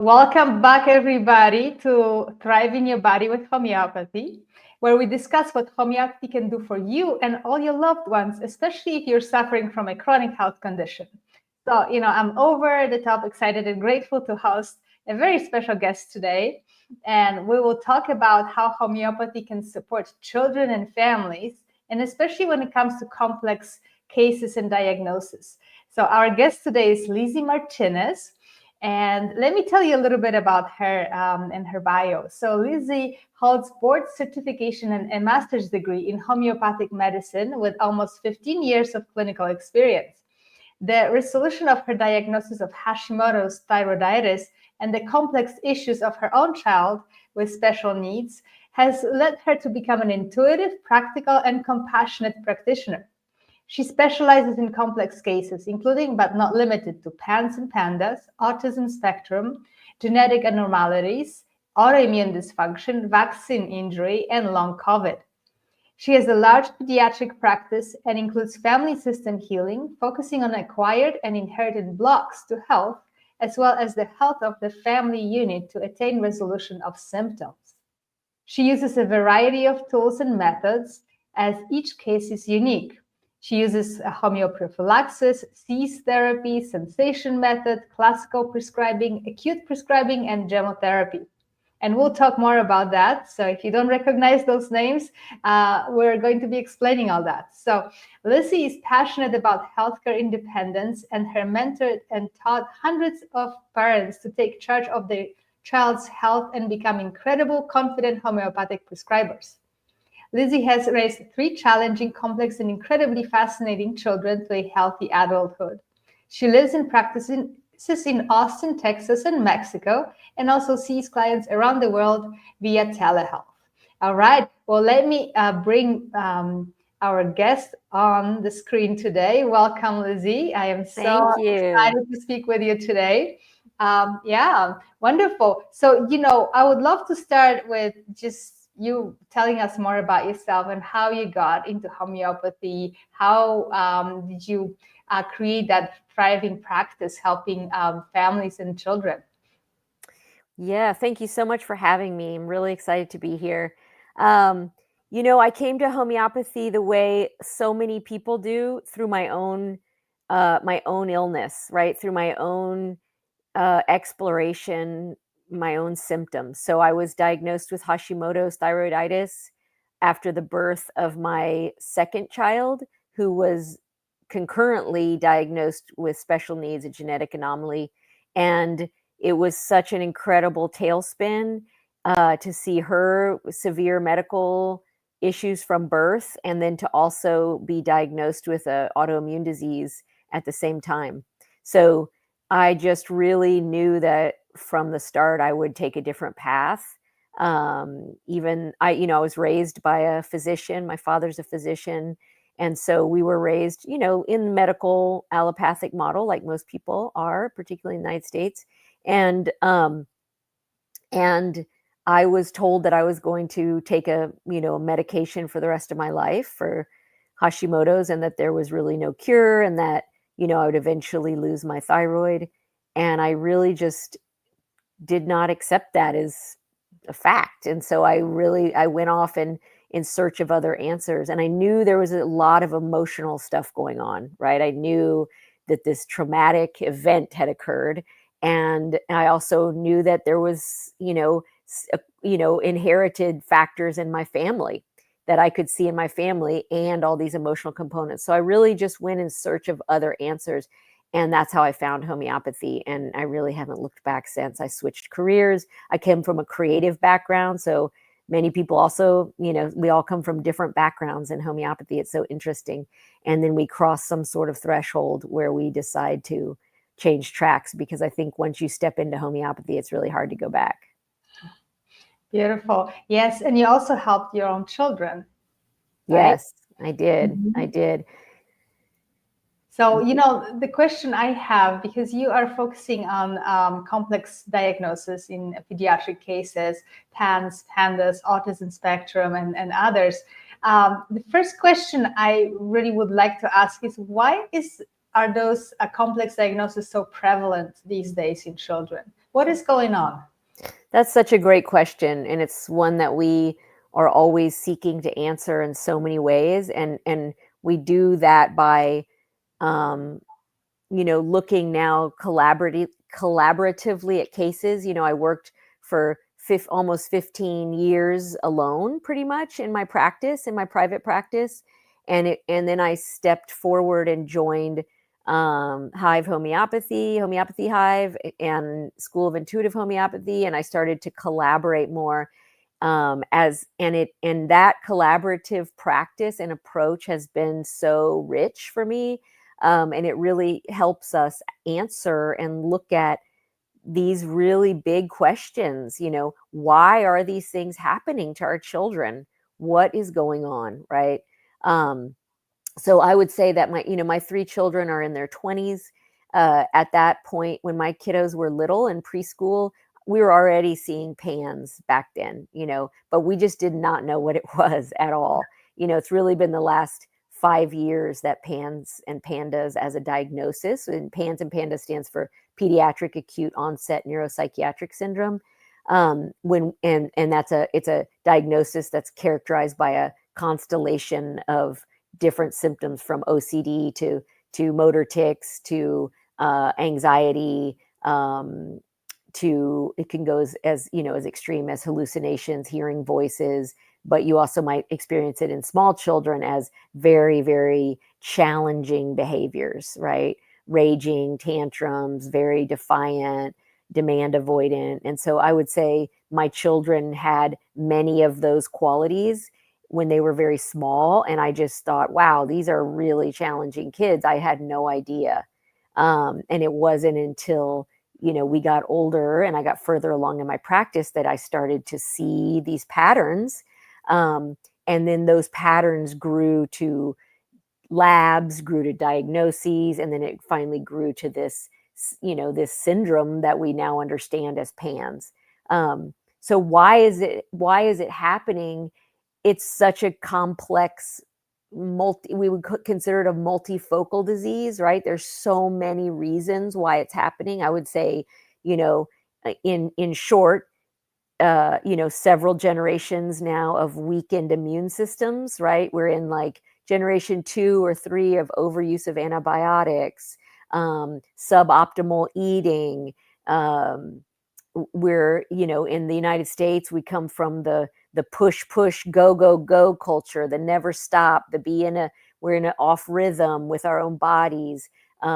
Welcome back, everybody, to Thriving Your Body with Homeopathy, where we discuss what homeopathy can do for you and all your loved ones, especially if you're suffering from a chronic health condition. So, I'm over the top excited and grateful to host a very special guest today. And we will talk about how homeopathy can support children and families, and especially when it comes to complex cases and diagnoses. So, our guest today is Lizzie Martinez. And let me tell you a little bit about her and her bio. So Lizzie holds board certification and a master's degree in homeopathic medicine with almost 15 years of clinical experience. The resolution of her diagnosis of Hashimoto's thyroiditis and the complex issues of her own child with special needs has led her to become an intuitive, practical, and compassionate practitioner. She specializes in complex cases, including but not limited to PANS and PANDAS, autism spectrum, genetic abnormalities, autoimmune dysfunction, vaccine injury, and long COVID. She has a large pediatric practice and includes family system healing, focusing on acquired and inherited blocks to health, as well as the health of the family unit to attain resolution of symptoms. She uses a variety of tools and methods, as each case is unique. She uses homeoprophylaxis, cease therapy, sensation method, classical prescribing, acute prescribing, and gemotherapy. And we'll talk more about that. So if you don't recognize those names, we're going to be explaining all that. So Lizzie is passionate about healthcare independence and her mentored and taught hundreds of parents to take charge of their child's health and become incredible, confident homeopathic prescribers. Lizzie has raised 3 challenging, complex, and incredibly fascinating children to a healthy adulthood. She lives and practices in Austin, Texas, and Mexico, and also sees clients around the world via telehealth. All right, well, let me bring our guest on the screen today. Welcome, Lizzie. I am so excited to speak with you today. Yeah, wonderful. So, I would love to start with just you telling us more about yourself and how you got into homeopathy. How did you create that thriving practice helping families and children? Yeah, thank you so much for having me. I'm really excited to be here. I came to homeopathy the way so many people do, through my own illness, right? Through my own exploration, my own symptoms. So I was diagnosed with Hashimoto's thyroiditis after the birth of my second child, who was concurrently diagnosed with special needs, a genetic anomaly. And it was such an incredible tailspin to see her severe medical issues from birth, and then to also be diagnosed with an autoimmune disease at the same time. So I just really knew that from the start I would take a different path. I was raised by a physician. My father's a physician. And so we were raised, in the medical allopathic model, like most people are, particularly in the United States. And I was told that I was going to take a medication for the rest of my life for Hashimoto's, and that there was really no cure, and that I would eventually lose my thyroid. And I really just did not accept that as a fact. And so I went off in search of other answers. And I knew there was a lot of emotional stuff going on, right? I knew that this traumatic event had occurred. And I also knew that there was, inherited factors in my family that I could see in my family, and all these emotional components. So I really just went in search of other answers. And that's how I found homeopathy. And I really haven't looked back since. I switched careers. I came from a creative background. So many people also, we all come from different backgrounds in homeopathy. It's so interesting. And then we cross some sort of threshold where we decide to change tracks, because I think once you step into homeopathy, it's really hard to go back. Beautiful. Yes. And you also helped your own children. Right? Yes, I did. Mm-hmm. I did. So, the question I have, because you are focusing on complex diagnoses in pediatric cases, PANS, PANDAS, autism spectrum, and others. The first question I really would like to ask is, why are those complex diagnoses so prevalent these days in children? What is going on? That's such a great question. And it's one that we are always seeking to answer in so many ways. And we do that by, looking now collaboratively at cases. I worked for almost 15 years alone, pretty much in my private practice. And then I stepped forward and joined Hive Homeopathy Hive, and School of Intuitive Homeopathy, and I started to collaborate more. And that collaborative practice and approach has been so rich for me, and it really helps us answer and look at these really big questions. Why are these things happening to our children? What is going on, right? So I would say that my 3 children are in their 20s. At that point, when my kiddos were little in preschool, we were already seeing PANS back then, but we just did not know what it was at all. It's really been the last 5 years that PANS and PANDAS as a diagnosis, and PANS and PANDAS stands for pediatric acute onset neuropsychiatric syndrome. It's a diagnosis that's characterized by a constellation of different symptoms, from OCD to motor tics to anxiety, to it can go as extreme as hallucinations, hearing voices, but you also might experience it in small children as very, very challenging behaviors, right? Raging, tantrums, very defiant, demand avoidant. And so I would say my children had many of those qualities when they were very small. And I just thought, wow, these are really challenging kids. I had no idea. And it wasn't until, we got older and I got further along in my practice that I started to see these patterns. And then those patterns grew to labs, grew to diagnoses, and then it finally grew to this syndrome that we now understand as PANS. So why is it happening? It's such a complex we would consider it a multifocal disease, right? There's so many reasons why it's happening. I would say, in short, several generations now of weakened immune systems, right? We're in like generation 2 or 3 of overuse of antibiotics, suboptimal eating. We're, in the United States, we come from the push, go culture, the never stop, we're in an off rhythm with our own bodies. We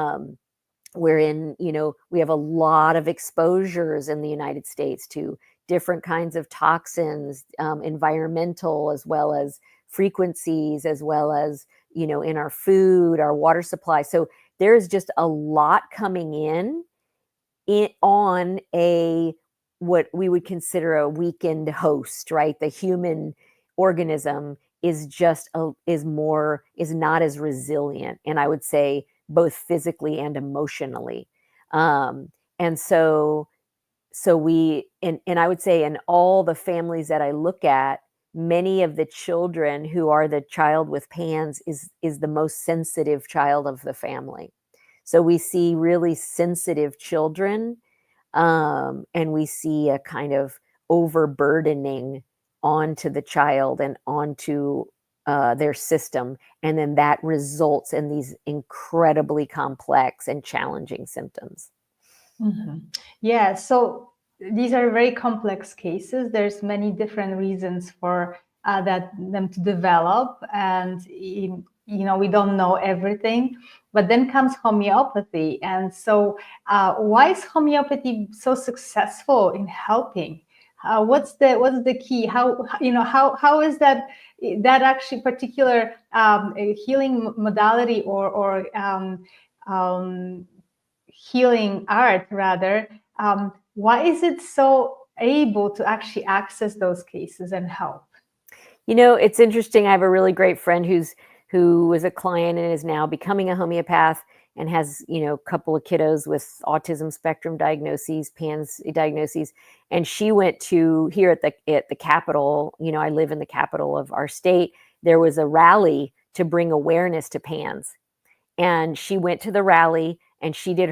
have a lot of exposures in the United States to different kinds of toxins, environmental, as well as frequencies, as well as, in our food, our water supply. So there's just a lot coming on what we would consider a weakened host, right? The human organism is not as resilient, and I would say both physically and emotionally. And so I would say in all the families that I look at, many of the children who are the child with PANS is the most sensitive child of the family. So we see really sensitive children, and we see a kind of overburdening onto the child and onto their system. And then that results in these incredibly complex and challenging symptoms. Mm-hmm. Yeah, so these are very complex cases. There's many different reasons for them to develop, and we don't know everything. But then comes homeopathy, and so why is homeopathy so successful in helping? What's the key? How is that actually particular healing modality or healing art rather, why is it so able to actually access those cases and help? It's interesting. I have a really great friend who was a client and is now becoming a homeopath, and has, a couple of kiddos with autism spectrum diagnoses, PANS diagnoses. And she went to, here at the Capitol, I live in the capital of our state, there was a rally to bring awareness to PANS. And she went to the rally and she did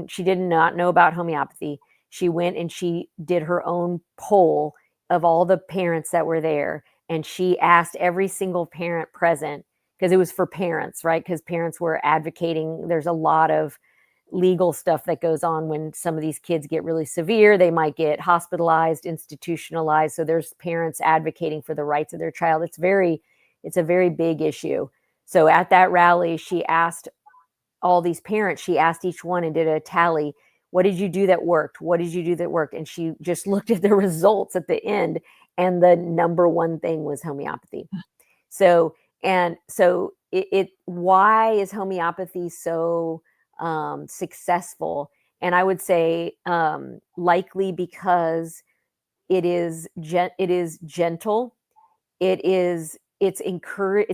she did not know about homeopathy. she went and she did her own poll of all the parents that were there. And she asked every single parent present, because it was for parents, right? Because parents were advocating. There's a lot of legal stuff that goes on when some of these kids get really severe. They might get hospitalized, institutionalized. So there's parents advocating for the rights of their child. It's a very big issue. So at that rally, she asked all these parents, she asked each one and did a tally. What did you do that worked? What did you do that worked? And she just looked at the results at the end, and the number one thing was homeopathy. So why is homeopathy so successful? And I would say likely because it is gentle. It's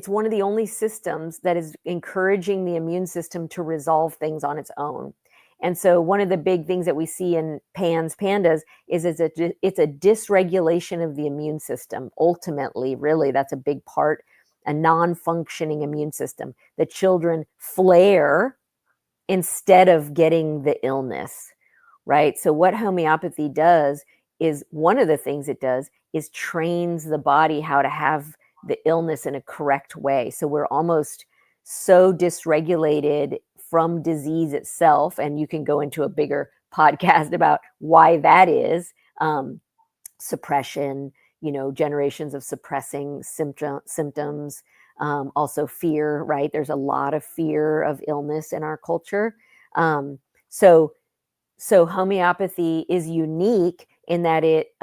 one of the only systems that is encouraging the immune system to resolve things on its own. And so one of the big things that we see in PANDAS is it's a dysregulation of the immune system. Ultimately, really, that's a big part, a non-functioning immune system. The children flare instead of getting the illness, right? So what homeopathy does is, one of the things it does is trains the body how to have the illness in a correct way. So we're almost so dysregulated from disease itself. And you can go into a bigger podcast about why that is. Suppression, generations of suppressing symptoms, also fear, right? There's a lot of fear of illness in our culture. So homeopathy is unique in that it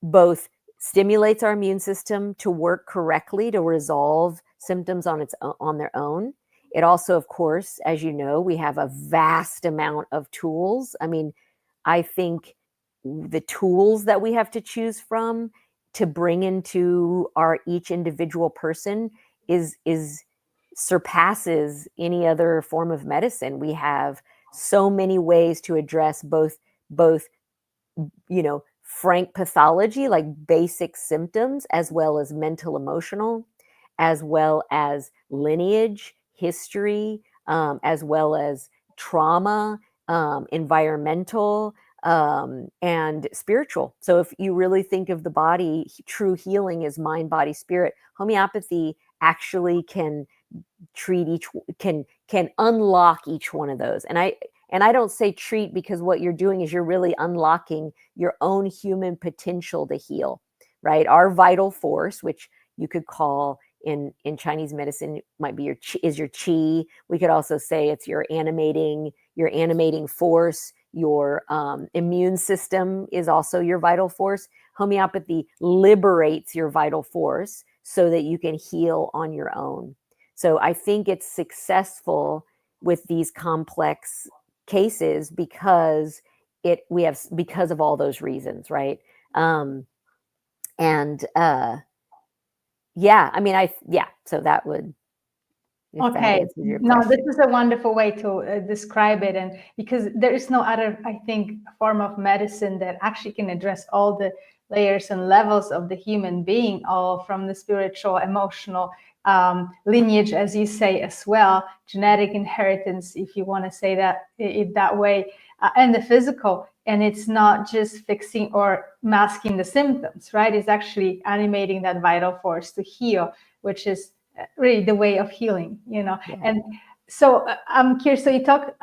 both stimulates our immune system to work correctly to resolve symptoms on their own. It also, of course, as you know, we have a vast amount of tools. I mean, I think the tools that we have to choose from to bring into our each individual person is surpasses any other form of medicine. We have so many ways to address both frank pathology, like basic symptoms, as well as mental, emotional, as well as lineage, history, as well as trauma, environmental, and spiritual. So if you really think of the body, true healing is mind, body, spirit. Homeopathy actually can unlock each one of those. And I don't say treat, because what you're doing is you're really unlocking your own human potential to heal, right? Our vital force, which you could call in Chinese medicine, might be your qi. We could also say it's your animating force. Your immune system is also your vital force. Homeopathy liberates your vital force so that you can heal on your own. So I think it's successful with these complex cases because of all those reasons, right? So that would. Okay. No, this is a wonderful way to describe it. And because there is no other, I think, form of medicine that actually can address all the layers and levels of the human being, all from the spiritual, emotional, lineage, as you say, as well, genetic inheritance, if you want to say it that way, and the physical. And it's not just fixing or masking the symptoms, right? It's actually animating that vital force to heal, which is really the way of healing, Yeah. And so I'm curious. So you talked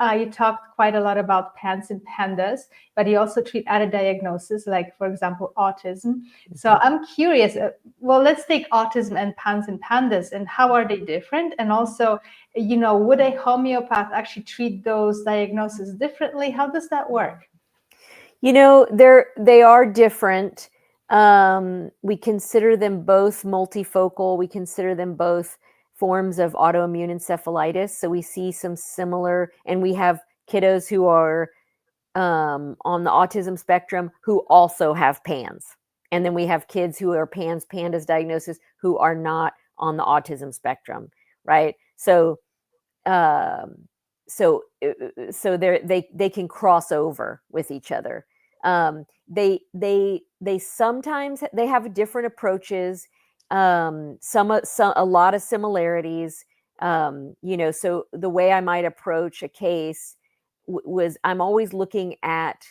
quite a lot about PANS and PANDAS, but you also treat other diagnoses, like, for example, autism. Mm-hmm. So I'm curious. Well, let's take autism and PANS and PANDAS, and how are they different? And also, would a homeopath actually treat those diagnoses differently? How does that work? They are different. We consider them both multifocal. We consider them both forms of autoimmune encephalitis. So we see some similar, and we have kiddos who are on the autism spectrum who also have PANS. And then we have kids who are PANDAS diagnosis who are not on the autism spectrum, right? So they can cross over with each other. They sometimes have different approaches, a lot of similarities. So the way I might approach a case was I'm always looking at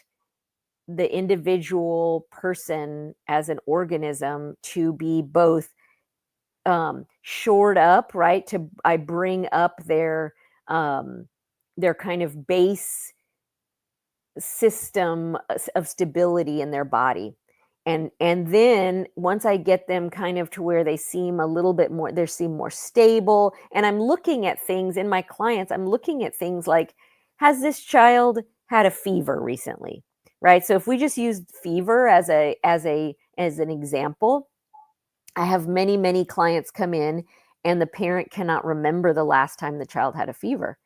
the individual person as an organism to be both shored up, right? I bring up their kind of base system of stability in their body. And then once I get them kind of to where they seem a little bit more, they seem more stable. And I'm looking at things in my clients, I'm looking at things like, has this child had a fever recently? Right. So if we just use fever as an example, I have many clients come in and the parent cannot remember the last time the child had a fever.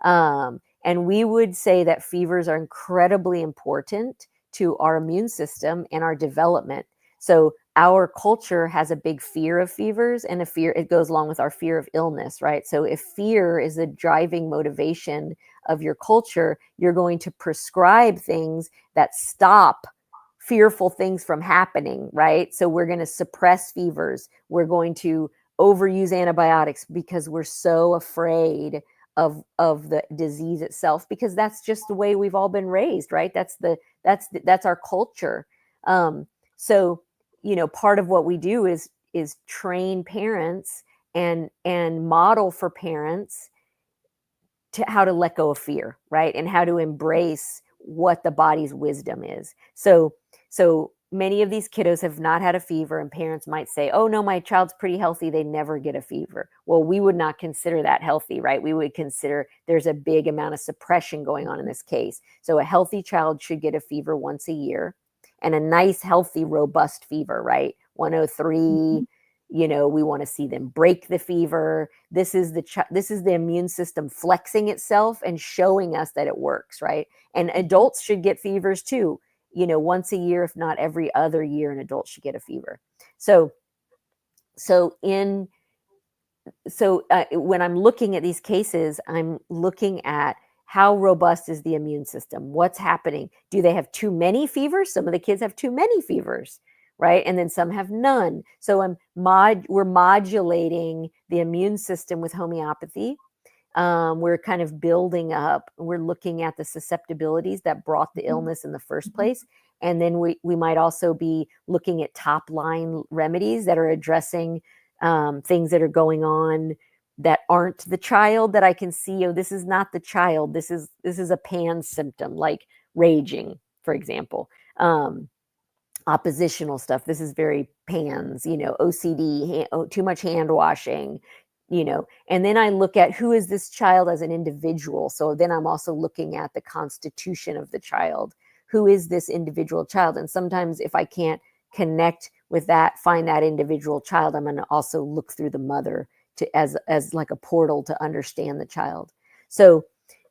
And we would say that fevers are incredibly important to our immune system and our development. So our culture has a big fear of fevers, and it goes along with our fear of illness, right? So if fear is the driving motivation of your culture, you're going to prescribe things that stop fearful things from happening, right? So we're going to suppress fevers. We're going to overuse antibiotics because we're so afraid of the disease itself, because that's just the way we've all been raised, right? That's our culture. So part of what we do is train parents and model for parents to how to let go of fear, right? And how to embrace what the body's wisdom is. So many of these kiddos have not had a fever, and parents might say, oh no, my child's pretty healthy, they never get a fever. Well, we would not consider that healthy, right? We would consider there's a big amount of suppression going on in this case. So a healthy child should get a fever once a year, and a nice, healthy, robust fever, right? 103, we want to see them break the fever. This is the immune system flexing itself and showing us that it works, right? And adults should get fevers too, once a year, if not every other year, an adult should get a fever. So when I'm looking at these cases, I'm looking at how robust is the immune system? What's happening? Do they have too many fevers? Some of the kids have too many fevers, right? And then some have none. So we're modulating the immune system with homeopathy. We're kind of building up, we're looking at the susceptibilities that brought the illness in the first place. And then we might also be looking at top line remedies that are addressing things that are going on that aren't the child, that I can see, oh, this is not the child. This is a PANDAS symptom, like raging, for example. Oppositional stuff. This is very PANDAS, OCD, too much hand washing, and then I look at who is this child as an individual. So then I'm also looking at the constitution of the child. Who is this individual child? And sometimes if I can't connect with that, find that individual child, I'm going to also look through the mother as like a portal to understand the child. So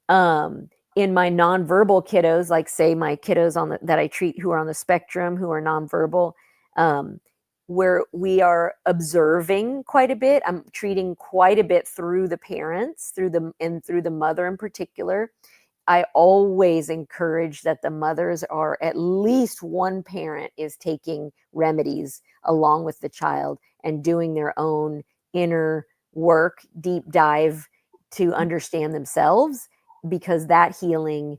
in my nonverbal kiddos, like say my kiddos that I treat who are on the spectrum, who are nonverbal, where we are observing quite a bit. I'm treating quite a bit through the parents, through the mother in particular. I always encourage that the mothers are, at least one parent is taking remedies along with the child and doing their own inner work, deep dive to understand themselves, because that healing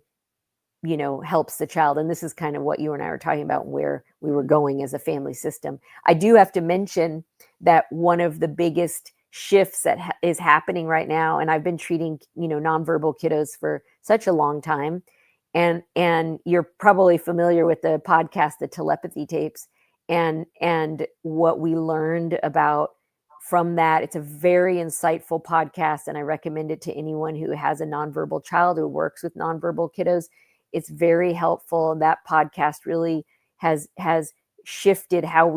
helps the child. And this is kind of what you and I were talking about, where we were going as a family system. I do have to mention that one of the biggest shifts that is happening right now, and I've been treating, nonverbal kiddos for such a long time. And you're probably familiar with the podcast, the telepathy tapes, and what we learned about from that. It's a very insightful podcast, and I recommend it to anyone who has a nonverbal child, who works with nonverbal kiddos. It's very helpful. That podcast really has shifted how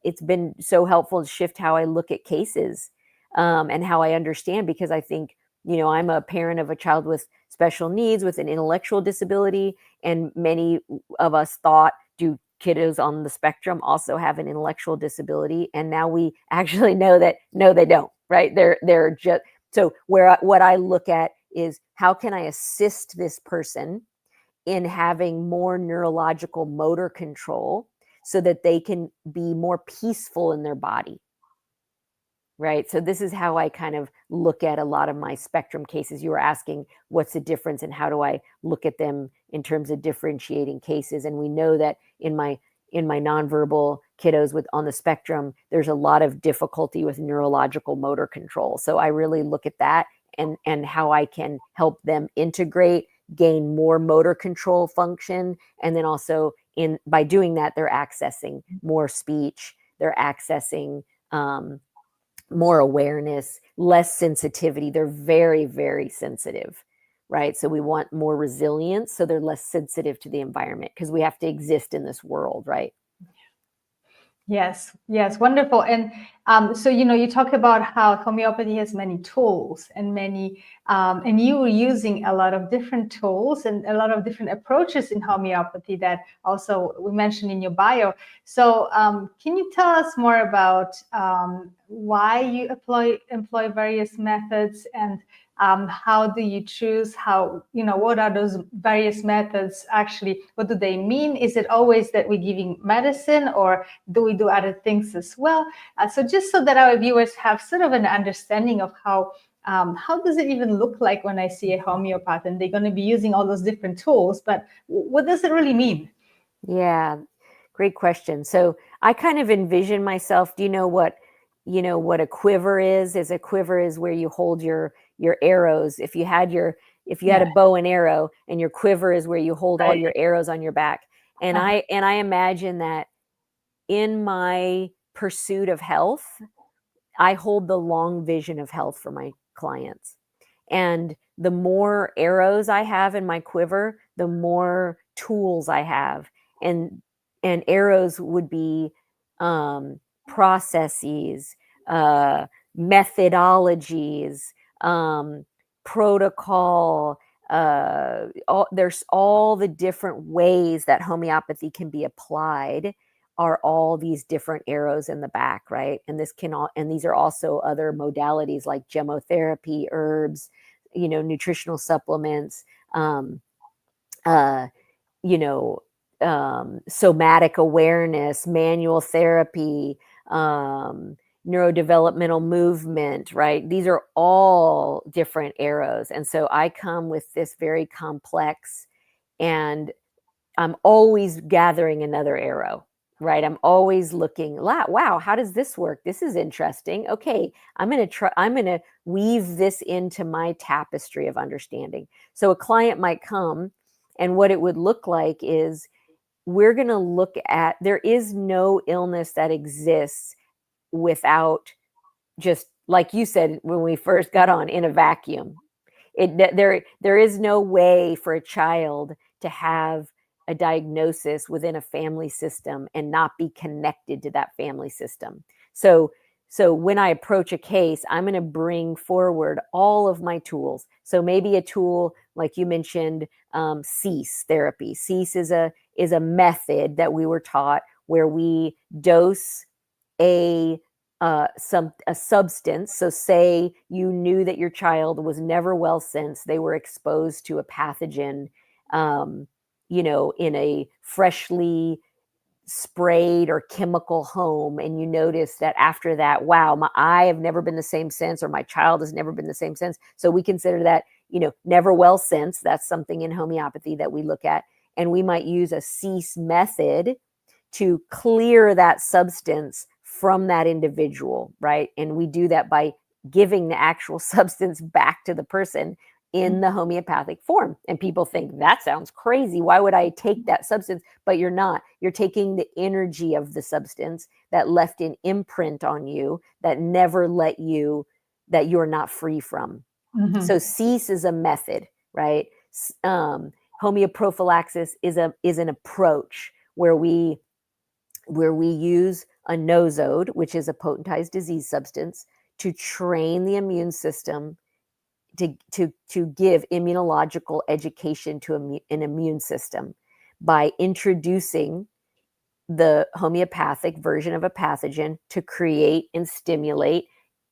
it's been so helpful to shift how I look at cases, and how I understand, because I think, I'm a parent of a child with special needs, with an intellectual disability, and many of us thought, do kiddos on the spectrum also have an intellectual disability? And now we actually know that no, they don't, right? They're just, so what I look at is, how can I assist this person in having more neurological motor control so that they can be more peaceful in their body, right? So this is how I kind of look at a lot of my spectrum cases. You were asking what's the difference and how do I look at them in terms of differentiating cases. And we know that in my nonverbal kiddos with on the spectrum, there's a lot of difficulty with neurological motor control. So I really look at that and how I can help them integrate, gain more motor control function, and then also by doing that, they're accessing more speech, they're accessing more awareness, less sensitivity. They're very, very sensitive, right? So we want more resilience, so they're less sensitive to the environment because we have to exist in this world, right? Yes, yes, wonderful. And so, you talk about how homeopathy has many tools and and you were using a lot of different tools and a lot of different approaches in homeopathy that also we mentioned in your bio. So can you tell us more about why you employ various methods, and how do you choose what are those various methods actually? What do they mean? Is it always that we're giving medicine, or do we do other things as well? So just so that our viewers have sort of an understanding of how does it even look like when I see a homeopath and they're going to be using all those different tools, but what does it really mean? Yeah, great question. So I kind of envision myself, do you know what a quiver is? A quiver is where you hold your arrows. If you had a bow and arrow, and your quiver is where you hold all your arrows on your back. And I imagine that in my pursuit of health, I hold the long vision of health for my clients. And the more arrows I have in my quiver, the more tools I have. And arrows would be processes, methodologies, protocol. There's all the different ways that homeopathy can be applied are all these different arrows in the back, right? And these are also other modalities like gemotherapy, herbs, nutritional supplements, somatic awareness, manual therapy, neurodevelopmental movement, right? These are all different arrows. And so I come with this very complex, and I'm always gathering another arrow, right? I'm always looking, wow, how does this work? This is interesting. Okay, I'm going to weave this into my tapestry of understanding. So a client might come, and what it would look like is we're going to look at, there is no illness that exists without, just like you said when we first got on, in a vacuum. There is no way for a child to have a diagnosis within a family system and not be connected to that family system. So when I approach a case, I'm going to bring forward all of my tools. So maybe a tool like you mentioned, cease therapy. Cease is a method that we were taught where we dose a substance. So say you knew that your child was never well since they were exposed to a pathogen, in a freshly sprayed or chemical home, and you notice that after that, wow, I have never been the same since, or my child has never been the same since. So we consider that, never well since. That's something in homeopathy that we look at, and we might use a cease method to clear that substance from that individual, right? And we do that by giving the actual substance back to the person in the homeopathic form. And people think that sounds crazy. Why would I take that substance? But you're not. You're taking the energy of the substance that left an imprint on you that never that you're not free from. Mm-hmm. So cease is a method, right? Homeoprophylaxis is an approach where we use a nosode, which is a potentized disease substance, to train the immune system to give immunological education to an immune system by introducing the homeopathic version of a pathogen to create and stimulate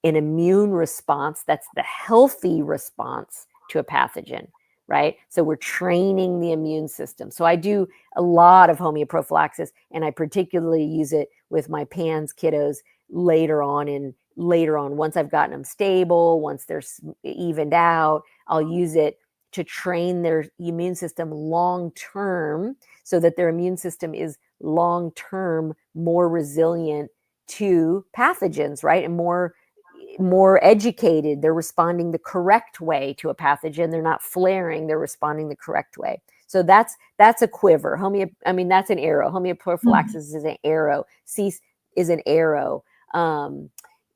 an immune response that's the healthy response to a pathogen, right? So we're training the immune system. So I do a lot of homeoprophylaxis, and I particularly use it with my PANDAS kiddos later on in later on, once I've gotten them stable, once they're evened out, I'll use it to train their immune system long term, so that their immune system is long term more resilient to pathogens, right? And more educated. They're responding the correct way to a pathogen. They're not flaring. They're responding the correct way. So that's a quiver. That's an arrow. Homeoprophylaxis is an arrow. Cease is an arrow.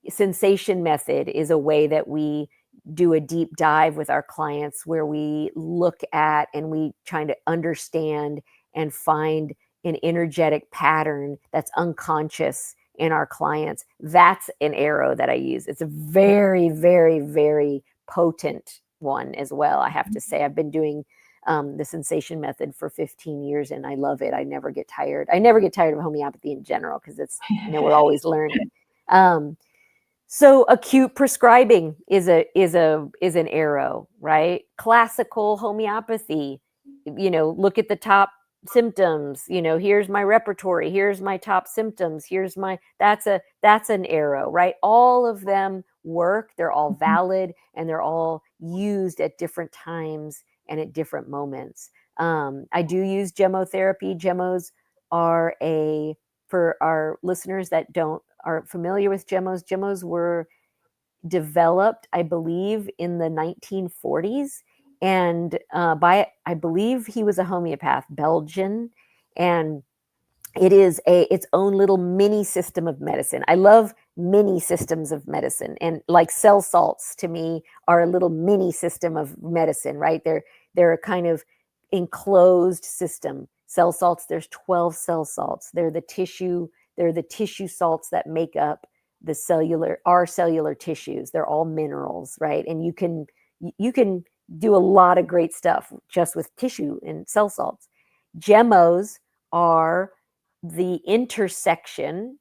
Sensation method is a way that we do a deep dive with our clients, where we look at and we try to understand and find an energetic pattern that's unconscious in our clients. That's an arrow that I use. It's a very, very, very potent one as well, I have to say. I've been doing the sensation method for 15 years and I love it. I never get tired. I never get tired of homeopathy in general, because it's, we're always learning. So acute prescribing is an arrow, right? Classical homeopathy, look at the top symptoms, here's my repertory, here's my top symptoms, that's an arrow, right? All of them work, they're all valid, and they're all used at different times and at different moments. I do use gemotherapy. Gemos are for our listeners that aren't familiar with gemos were developed, I believe, in the 1940s. And I believe he was a homeopath, Belgian, and it is its own little mini system of medicine. I love mini systems of medicine, and like cell salts to me are a little mini system of medicine, right? They're a kind of enclosed system. Cell salts, there's 12 cell salts. They're the tissue salts that make up our cellular tissues. They're all minerals, right? And you can do a lot of great stuff just with tissue and cell salts. Gemos are the intersection.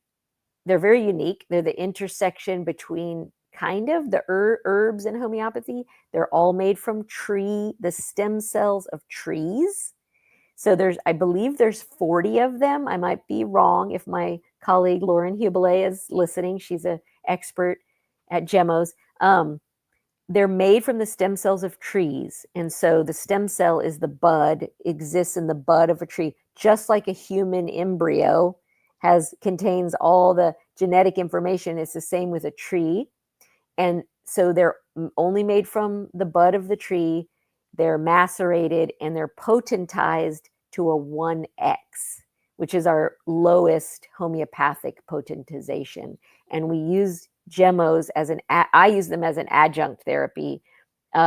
They're very unique. They're the intersection between kind of the herbs and homeopathy. They're all made from the stem cells of trees. So I believe there's 40 of them. I might be wrong. If my colleague Lauren Hubele is listening, she's an expert at gemos. They're made from the stem cells of trees. And so the stem cell is the bud, exists in the bud of a tree, just like a human embryo contains all the genetic information. It's the same with a tree. And so they're only made from the bud of the tree. They're macerated and they're potentized to a 1x, which is our lowest homeopathic potentization. And we use gemos I use them as an adjunct therapy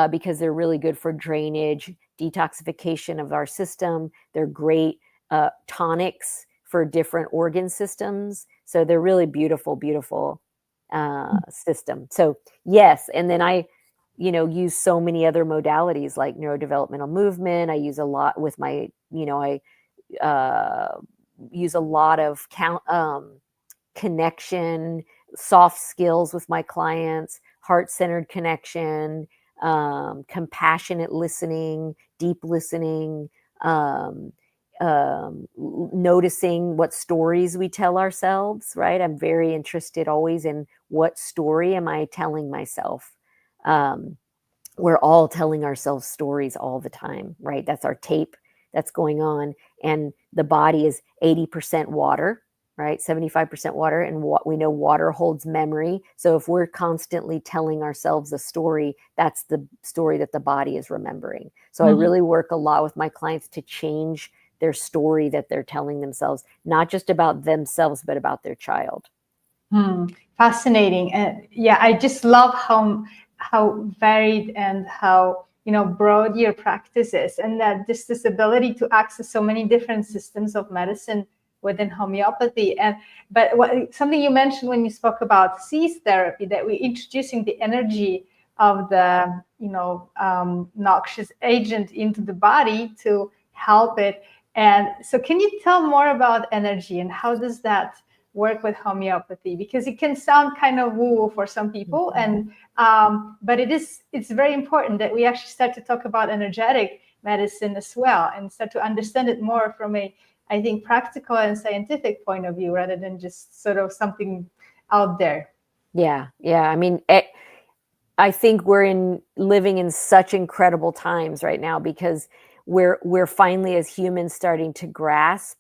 because they're really good for drainage, detoxification of our system. They're great tonics for different organ systems. So they're really beautiful, beautiful system. So yes, and then I use so many other modalities like neurodevelopmental movement. I use a lot with my, I use a lot of connection, soft skills with my clients, heart-centered connection, compassionate listening, deep listening, noticing what stories we tell ourselves, right? I'm very interested always in what story am I telling myself. We're all telling ourselves stories all the time, right? That's our tape that's going on. And the body is 80% water, right? 75% water. And what we know, water holds memory. So if we're constantly telling ourselves a story, that's the story that the body is remembering. So I really work a lot with my clients to change their story that they're telling themselves, not just about themselves, but about their child. Fascinating. And yeah, I just love how varied and how broad your practice is, and that just this ability to access so many different systems of medicine within homeopathy. But something you mentioned when you spoke about cease therapy, that we're introducing the energy of the noxious agent into the body to help it. And so can you tell more about energy and how does that work with homeopathy? Because it can sound kind of woo for some people, and but it's very important that we actually start to talk about energetic medicine as well, and start to understand it more from a, I think, practical and scientific point of view, rather than just sort of something out there. Yeah. I mean, I think we're living in such incredible times right now, because we're finally, as humans, starting to grasp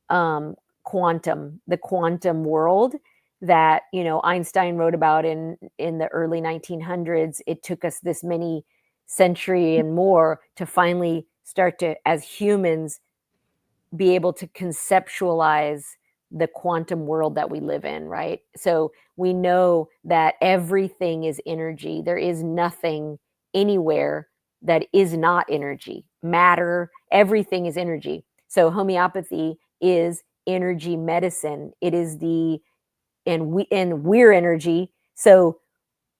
the quantum world that, Einstein wrote about in the early 1900s. It took us this many century and more to finally start to, as humans, be able to conceptualize the quantum world that we live in, right? So we know that everything is energy. There is nothing anywhere that is not energy. Matter, everything is energy. So homeopathy is energy medicine. It is we're energy. So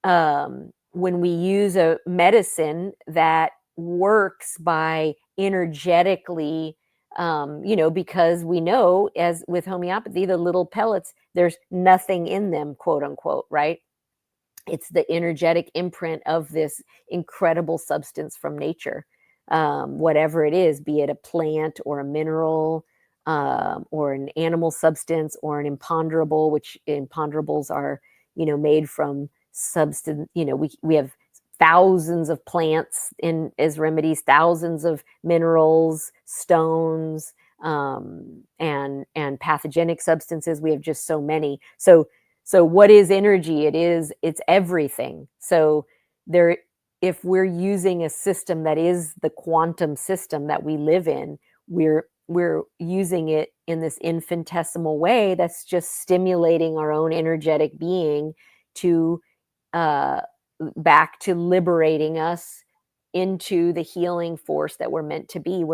when we use a medicine that works by energetically, because we know, as with homeopathy, the little pellets, there's nothing in them, quote unquote, right? It's the energetic imprint of this incredible substance from nature, whatever it is, be it a plant or a mineral, or an animal substance, or an imponderable, which imponderables are, made from substance. We have thousands of plants as remedies, thousands of minerals, stones, and pathogenic substances. We have just so many. So what is energy? It's everything. So if we're using a system that is the quantum system that we live in, we're using it in this infinitesimal way that's just stimulating our own energetic being to back to liberating us into the healing force that we're meant to be.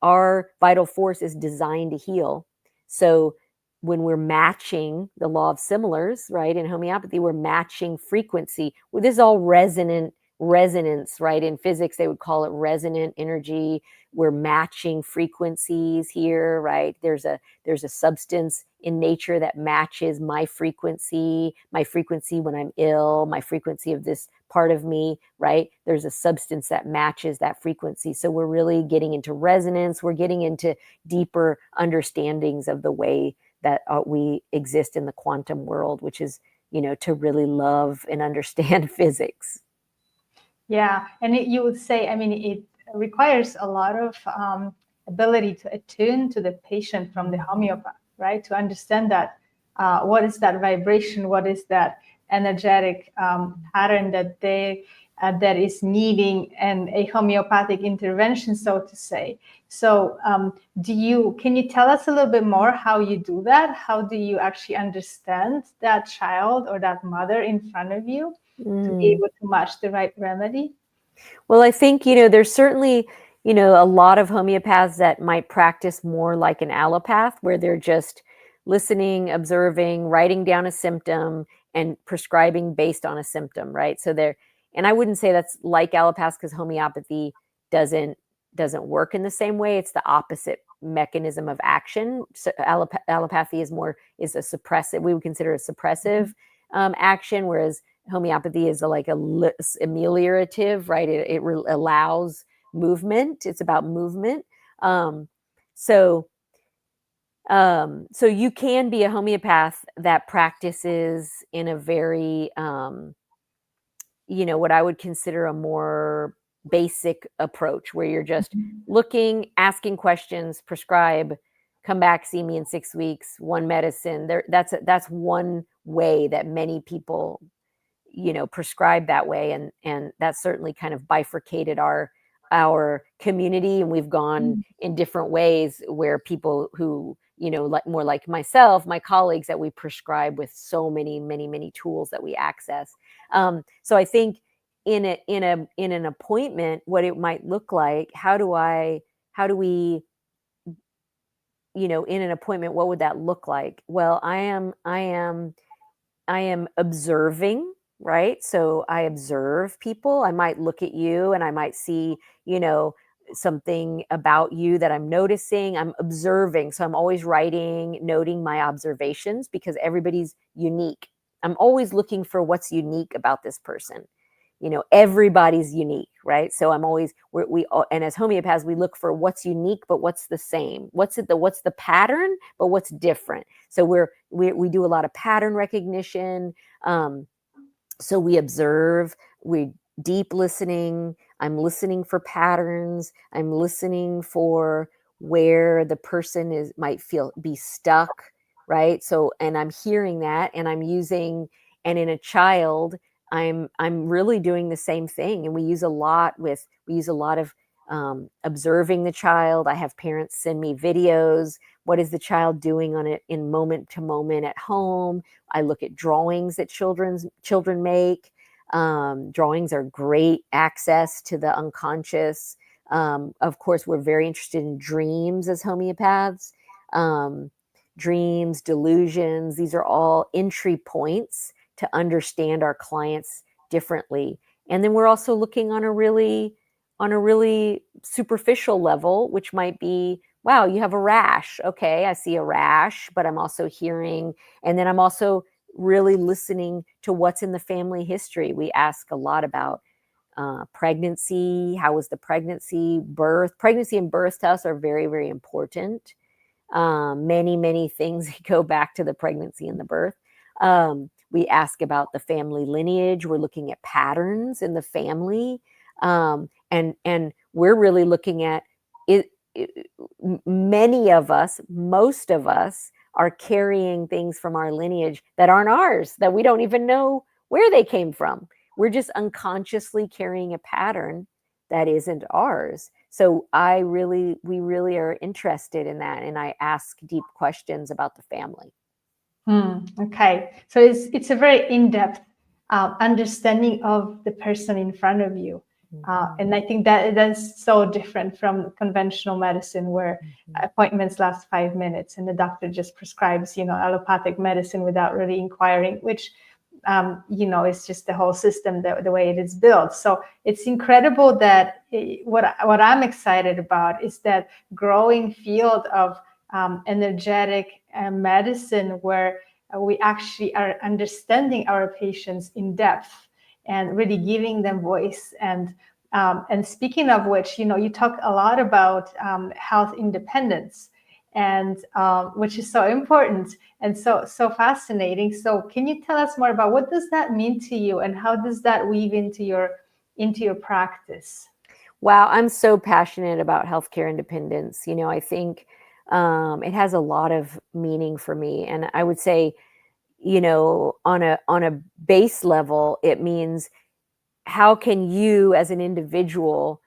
Our vital force is designed to heal. So when we're matching the law of similars, right, in homeopathy, we're matching frequency. Well, this is all resonance, right? In physics, they would call it resonant energy. We're matching frequencies here, right? There's a substance in nature that matches my frequency when I'm ill, my frequency of this part of me, right? There's a substance that matches that frequency. So we're really getting into resonance. We're getting into deeper understandings of the way that we exist in the quantum world, which is, to really love and understand physics. Yeah, and you would say, I mean, it requires a lot of ability to attune to the patient from the homeopath, right? To understand that what is that vibration, what is that energetic pattern that is needing a homeopathic intervention, so to say. So can you tell us a little bit more how you do that? How do you actually understand that child or that mother in front of you to be able to match the right remedy? Well, I think, there's certainly, a lot of homeopaths that might practice more like an allopath, where they're just listening, observing, writing down a symptom, and prescribing based on a symptom, right? And I wouldn't say that's like allopaths, because homeopathy doesn't work in the same way. It's the opposite mechanism of action. So allopathy is a suppressive, we would consider a suppressive action, whereas homeopathy is like ameliorative, right? It allows movement. It's about movement. So you can be a homeopath that practices in a very, what I would consider a more basic approach, where you're just looking, asking questions, prescribe, come back, see me in 6 weeks, one medicine. That's one way that many people, prescribe that way. And that's certainly kind of bifurcated our community. And we've gone in different ways, where people who, like more like myself, my colleagues, that we prescribe with so many tools that we access. So I think in an appointment, what it might look like, how do we, in an appointment, what would that look like? Well, I am observing, right? So I observe people. I might look at you and I might see, something about you that I'm noticing. I'm observing. So I'm always writing, noting my observations, because everybody's unique. I'm always looking for what's unique about this person. everybody's unique, right? So I'm always, and as homeopaths, we look for what's unique, but what's the same, what's the pattern, but what's different. So we do a lot of pattern recognition. So we observe, we deep listening. I'm listening for patterns. I'm listening for where the person might be stuck, right? So, and I'm hearing that, and I'm using, and in a child, I'm really doing the same thing. And we use a lot of observing the child. I have parents send me videos. What is the child doing on it in moment to moment at home? I look at drawings that children make. Drawings are great access to the unconscious. Of course, we're very interested in dreams as homeopaths. Dreams, delusions, these are all entry points to understand our clients differently. And then we're also looking on a really superficial level, which might be, wow, you have a rash. Okay, I see a rash, but I'm also hearing, and then I'm also really listening to what's in the family history. We ask a lot about pregnancy. How was the pregnancy, birth? Pregnancy and birth to us are very, very important. Many things go back to the pregnancy and the birth. We ask about the family lineage. We're looking at patterns in the family. And we're really looking at it. Many of us, most of us, are carrying things from our lineage that aren't ours, that we don't even know where they came from. We're just unconsciously carrying a pattern that isn't ours. So we really are interested in that, and I ask deep questions about the family. Okay, so it's a very in-depth understanding of the person in front of you. And I think that's so different from conventional medicine, where appointments last 5 minutes and the doctor just prescribes, allopathic medicine without really inquiring, which, it's just the whole system, the way it is built. So it's incredible that what I'm excited about is that growing field of energetic medicine, where we actually are understanding our patients in depth and really giving them voice. And speaking of which, you talk a lot about health independence, and which is so important and so fascinating. So can you tell us more about what does that mean to you, and how does that weave into your practice? Wow, I'm so passionate about healthcare independence. I think it has a lot of meaning for me, and I would say, on a base level, it means, how can you as an individual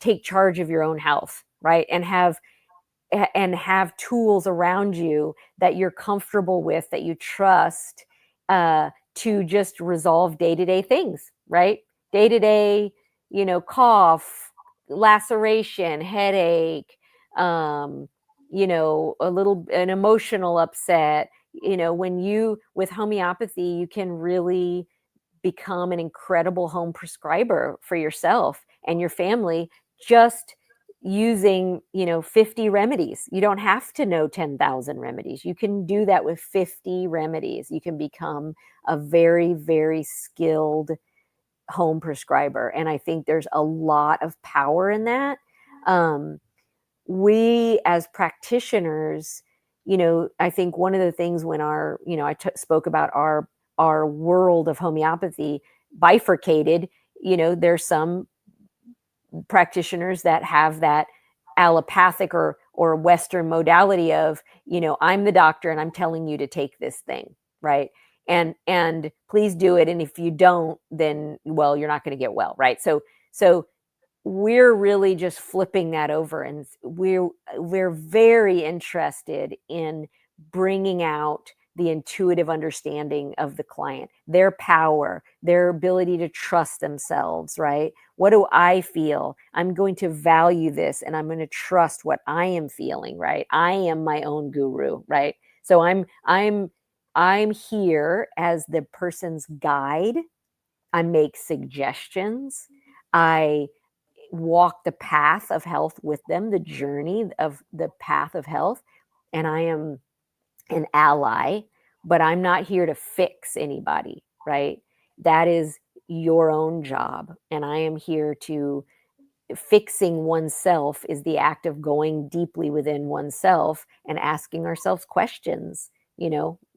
take charge of your own health, right? And have tools around you that you're comfortable with, that you trust, to just resolve day-to-day things, right? Day-to-day, cough, laceration, headache, an emotional upset. With homeopathy, you can really become an incredible home prescriber for yourself and your family, just using 50 remedies. You don't have to know 10,000 remedies. You can do that with 50 remedies. You can become a very, very skilled home prescriber, and I think there's a lot of power in that. We as practitioners, I think one of the things when spoke about our world of homeopathy bifurcated. There's some practitioners that have that allopathic or Western modality of, I'm the doctor and I'm telling you to take this thing, right? And please do it. And if you don't, then, well, you're not going to get well, right? So we're really just flipping that over, and we're very interested in bringing out the intuitive understanding of the client, their power, their ability to trust themselves, right? What do I feel? I'm going to value this, and I'm going to trust what I am feeling, right? I am my own guru, right? So I'm here as the person's guide. I make suggestions. I walk the path of health with them, the journey of the path of health, and I am an ally, but I'm not here to fix anybody, right? That is your own job. And I am here to fixing oneself is the act of going deeply within oneself and asking ourselves questions.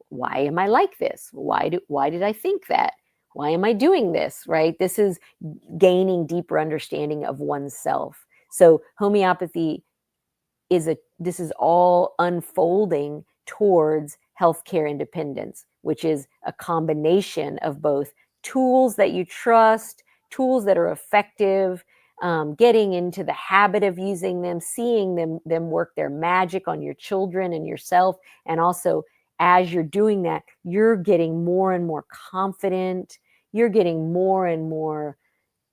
Why am I like this? Why did I think that? Why am I doing this? Right? This is gaining deeper understanding of oneself. So homeopathy this is all unfolding towards healthcare independence, which is a combination of both tools that you trust, tools that are effective, getting into the habit of using them, seeing them work their magic on your children and yourself. And also, as you're doing that, you're getting more and more confident. You're getting more and more,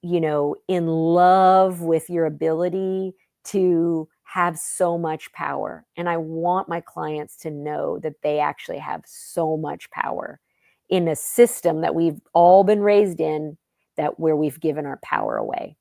in love with your ability to have so much power. And I want my clients to know that they actually have so much power in a system that we've all been raised in, where we've given our power away.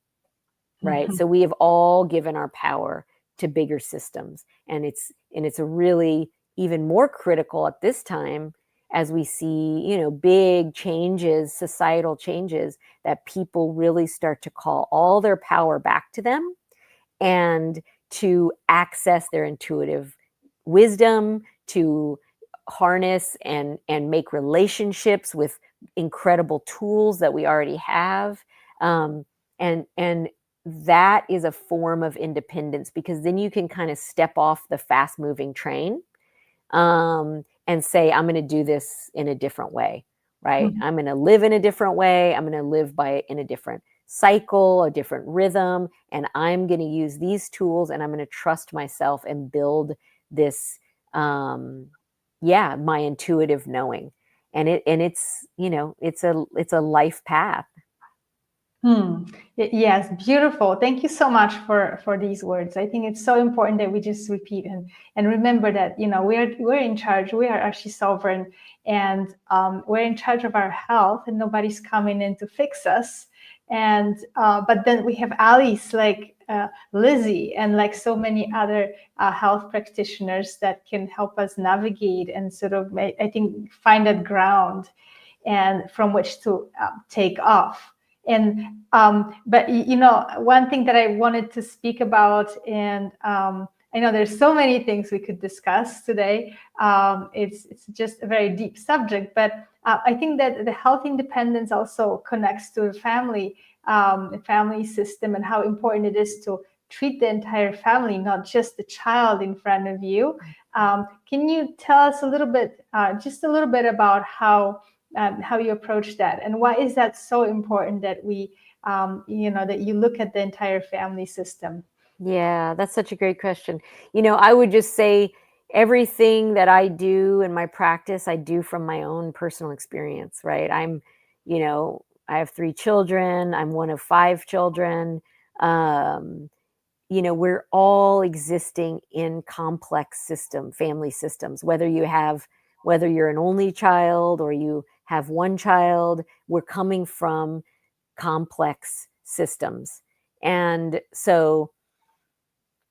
Right. So we have all given our power to bigger systems. And it's a really even more critical at this time as we see, big changes, societal changes, that people really start to call all their power back to them and to access their intuitive wisdom, to harness and make relationships with incredible tools that we already have. And that is a form of independence, because then you can kind of step off the fast moving train and say, I'm going to do this in a different way, right? I'm going to live in a different way. I'm going to live in a different cycle, a different rhythm, and I'm going to use these tools, and I'm going to trust myself and build this, my intuitive knowing. And it's a life path. Yes, beautiful. Thank you so much for these words. I think it's so important that we just repeat and remember that we're in charge. We are actually sovereign, and we're in charge of our health, and nobody's coming in to fix us. And but then we have allies like Lizzie and like so many other health practitioners that can help us navigate and sort of, I think, find that ground and from which to take off. And but one thing that I wanted to speak about, and I know there's so many things we could discuss today. It's just a very deep subject, but I think that the health independence also connects to the family system, and how important it is to treat the entire family, not just the child in front of you. Can you tell us a little bit, just a little bit about how you approach that, and why is that so important that we, that you look at the entire family system? Yeah, that's such a great question. I would just say everything that I do in my practice, I do from my own personal experience, right? I have 3 children. I'm one of 5 children. We're all existing in complex family systems, whether you're an only child or you have one child, we're coming from complex systems. And so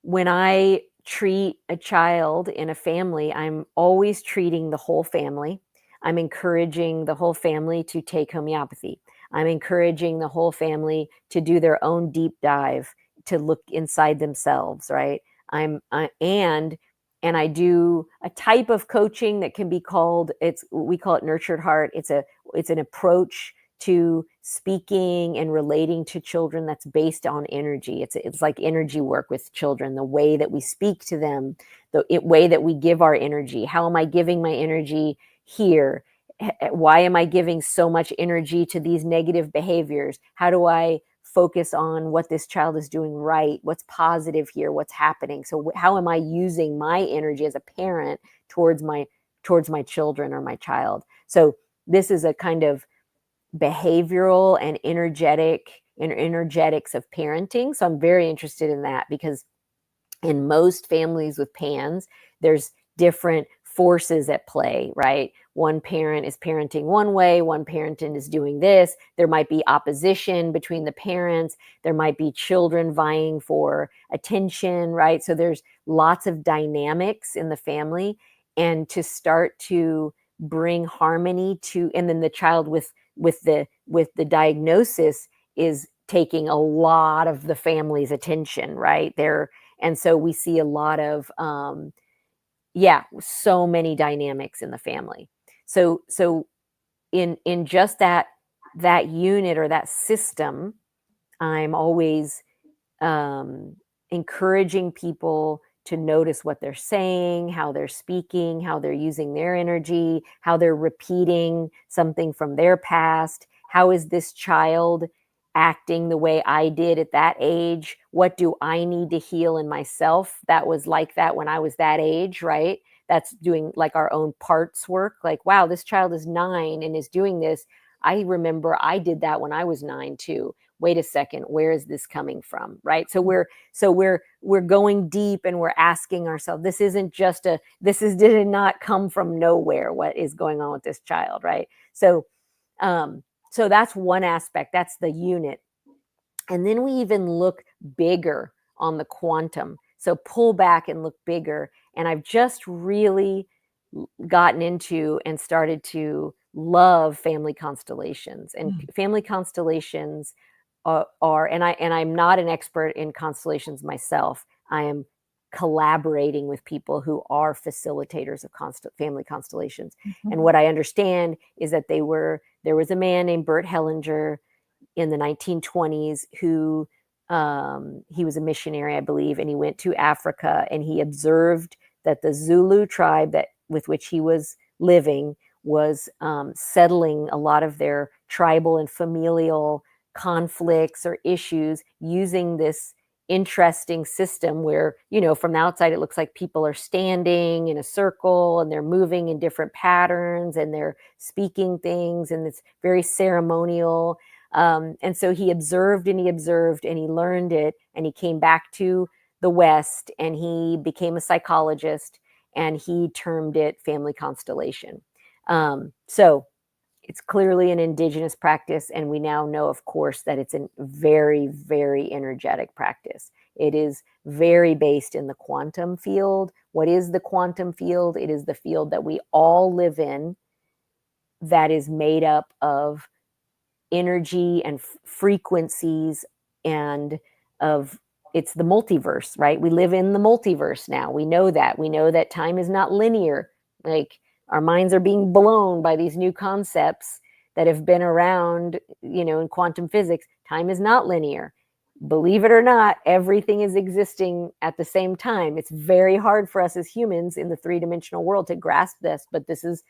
when I treat a child in a family, I'm always treating the whole family. I'm encouraging the whole family to take homeopathy. I'm encouraging the whole family to do their own deep dive, to look inside themselves, right? And I do a type of coaching that can be called, we call it nurtured heart. It's an approach to speaking and relating to children that's based on energy. It's like energy work with children, the way that we speak to them, the way that we give our energy. How am I giving my energy here? Why am I giving so much energy to these negative behaviors? How do I focus on what this child is doing right? What's positive here? What's happening? So how am I using my energy as a parent towards my children or my child? So this is a kind of behavioral and energetics of parenting. So I'm very interested in that, because in most families with PANDAS, there's different forces at play, right? One parent is parenting one way, one parent is doing this. There might be opposition between the parents. There might be children vying for attention, right? So there's lots of dynamics in the family. And to start to bring harmony and then the child with with the diagnosis is taking a lot of the family's attention, right there. And so we see a lot of so many dynamics in the family. So in just that unit or that system, I'm always encouraging people to notice what they're saying, how they're speaking, how they're using their energy, how they're repeating something from their past. How is this child acting the way I did at that age? What do I need to heal in myself that was like that when I was that age, right? That's doing like our own parts work. Like, wow, this child is 9 and is doing this. I remember I did that when I was 9 too. Wait a second, where is this coming from, right? So we're going deep, and we're asking ourselves, this did not come from nowhere. What is going on with this child, right? So that's one aspect. That's the unit. And then we even look bigger on the quantum. So pull back and look bigger. And I've just really gotten into and started to love family constellations. And family constellations are and I'm not an expert in constellations myself. I am collaborating with people who are facilitators of family constellations. And what I understand is that there was a man named Bert Hellinger in the 1920s who he was a missionary, I believe, and he went to Africa, and he observed that the Zulu tribe with which he was living was settling a lot of their tribal and familial conflicts or issues using this interesting system where, from the outside, it looks like people are standing in a circle and they're moving in different patterns and they're speaking things, and it's very ceremonial. And so he observed and he learned it, and he came back to the West, and he became a psychologist, and he termed it family constellation. So it's clearly an indigenous practice, and we now know, of course, that it's a very, very energetic practice. It is very based in the quantum field. What is the quantum field? It is the field that we all live in that is made up of energy and frequencies, and it's the multiverse, right? We live in the multiverse now. We know that time is not linear. Like, our minds are being blown by these new concepts that have been around, in quantum physics. Time is not linear. Believe it or not, everything is existing at the same time. It's very hard for us as humans in the 3-dimensional world to grasp this, but this is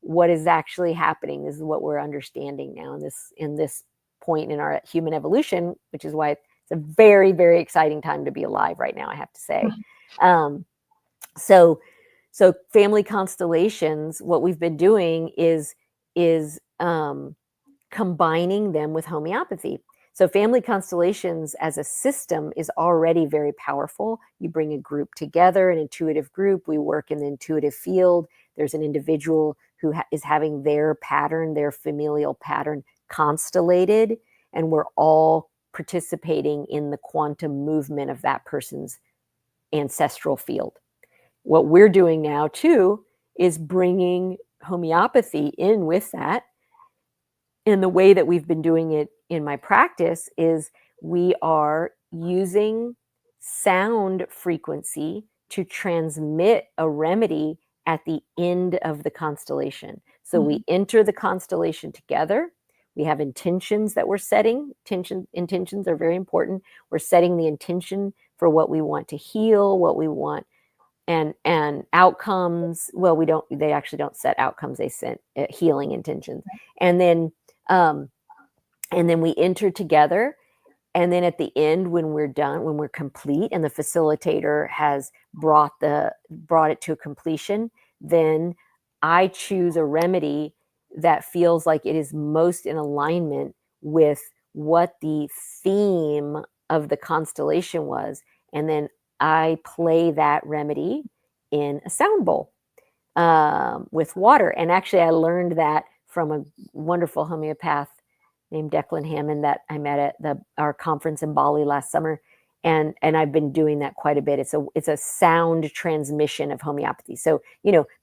what is actually happening. This is what we're understanding now in this point in our human evolution, which is why it's a very, very exciting time to be alive right now, I have to say. So family constellations, what we've been doing is combining them with homeopathy. So family constellations as a system is already very powerful. You bring a group together, an intuitive group. We work in the intuitive field. There's an individual who is having their pattern, their familial pattern constellated, and we're all participating in the quantum movement of that person's ancestral field. What we're doing now, too, is bringing homeopathy in with that. And the way that we've been doing it in my practice is we are using sound frequency to transmit a remedy at the end of the constellation. So we enter the constellation together. We have intentions that we're setting. Intentions are very important. We're setting the intention for what we want to heal, what we want, and outcomes. Well, they actually don't set outcomes. They set healing intentions. And then we enter together. And then at the end, when we're done, when we're complete, and the facilitator has brought it to a completion, then I choose a remedy that feels like it is most in alignment with what the theme of the constellation was. And then I play that remedy in a sound bowl with water. And actually, I learned that from a wonderful homeopath named Declan Hammond that I met at our conference in Bali last summer. And I've been doing that quite a bit. It's a sound transmission of homeopathy. So,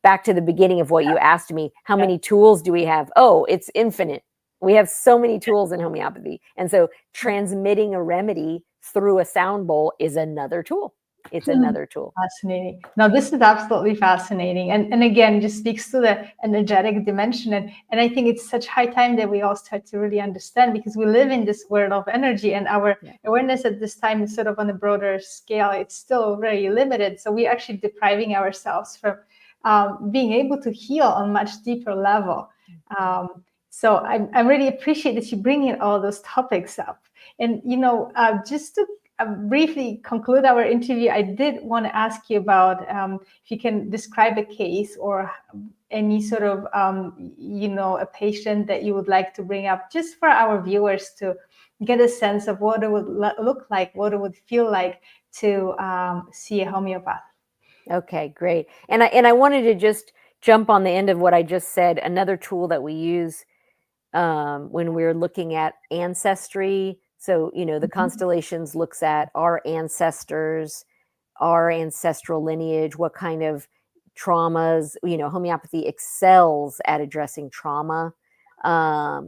back to the beginning of what you asked me, how many tools do we have? Oh, it's infinite. We have so many tools in homeopathy. And so transmitting a remedy through a sound bowl is another tool. It's another tool. Fascinating. No, this is absolutely fascinating. And again, just speaks to the energetic dimension. And I think it's such high time that we all start to really understand, because we live in this world of energy, and our awareness at this time is sort of on a broader scale. It's still very limited. So we're actually depriving ourselves from being able to heal on a much deeper level. So I really appreciate that you bring in all those topics up. And, just to briefly conclude our interview, I did want to ask you about if you can describe a case or any sort of, a patient that you would like to bring up, just for our viewers to get a sense of what it would look like, what it would feel like to see a homeopath. Okay, great. And I wanted to just jump on the end of what I just said. Another tool that we use when we're looking at ancestry. So, the constellations looks at our ancestors, our ancestral lineage, what kind of traumas, homeopathy excels at addressing trauma.